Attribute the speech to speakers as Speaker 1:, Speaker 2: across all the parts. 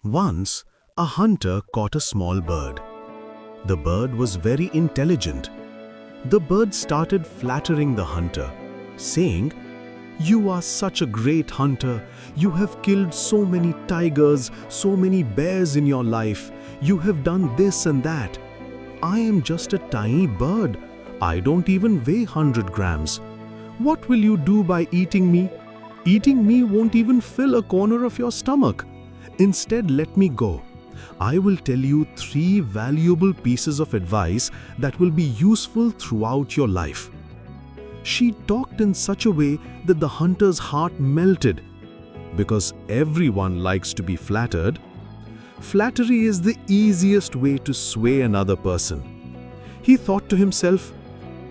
Speaker 1: Once, a hunter caught a small bird. The bird was very intelligent. The bird started flattering the hunter, saying, "You are such a great hunter. You have killed so many tigers, so many bears in your life. You have done this and that. I am just a tiny bird. I don't even weigh 100 grams. What will you do by eating me? Eating me won't even fill a corner of your stomach. Instead, let me go. I will tell you 3 valuable pieces of advice that will be useful throughout your life." She talked in such a way that the hunter's heart melted. Because everyone likes to be flattered, flattery is the easiest way to sway another person. He thought to himself,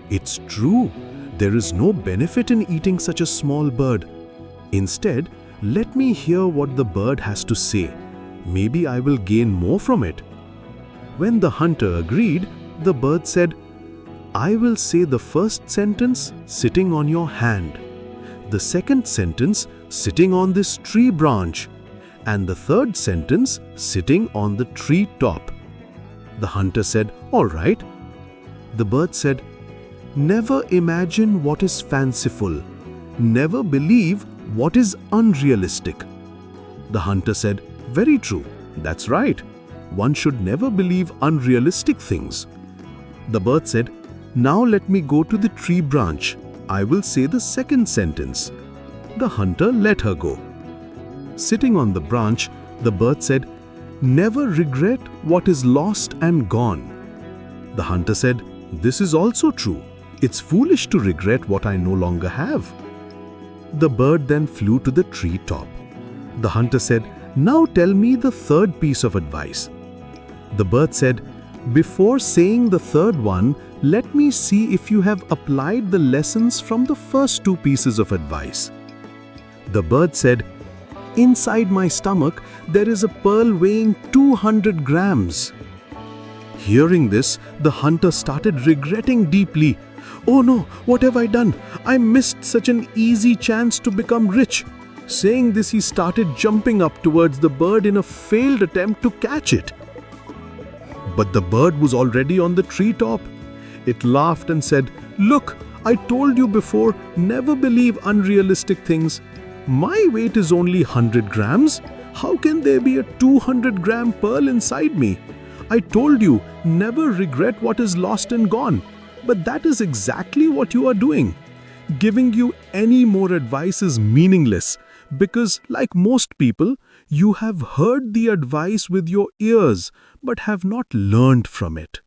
Speaker 1: "It's true, there is no benefit in eating such a small bird. Instead, let me hear what the bird has to say. Maybe I will gain more from it." When the hunter agreed, the bird said, "I will say the first sentence sitting on your hand, the second sentence sitting on this tree branch, and the third sentence sitting on the tree top." The hunter said, "All right." The bird said, "Never imagine what is fanciful. Never believe what is unrealistic." The hunter said, "Very true. That's right. One should never believe unrealistic things." The bird said, "Now let me go to the tree branch. I will say the second sentence." The hunter let her go. Sitting on the branch, the bird said, "Never regret what is lost and gone." The hunter said, "This is also true. It's foolish to regret what I no longer have." The bird then flew to the tree top. The hunter said, "Now tell me the third piece of advice." The bird said, "Before saying the third one, let me see if you have applied the lessons from the first 2 pieces of advice." The bird said, "Inside my stomach, there is a pearl weighing 200 grams. Hearing this, the hunter started regretting deeply. "Oh no, what have I done? I missed such an easy chance to become rich." Saying this, he started jumping up towards the bird in a failed attempt to catch it. But the bird was already on the treetop. It laughed and said, "Look, I told you before, never believe unrealistic things. My weight is only 100 grams. How can there be a 200-gram pearl inside me? I told you, never regret what is lost and gone. But that is exactly what you are doing. Giving you any more advice is meaningless because, like most people, you have heard the advice with your ears but have not learned from it."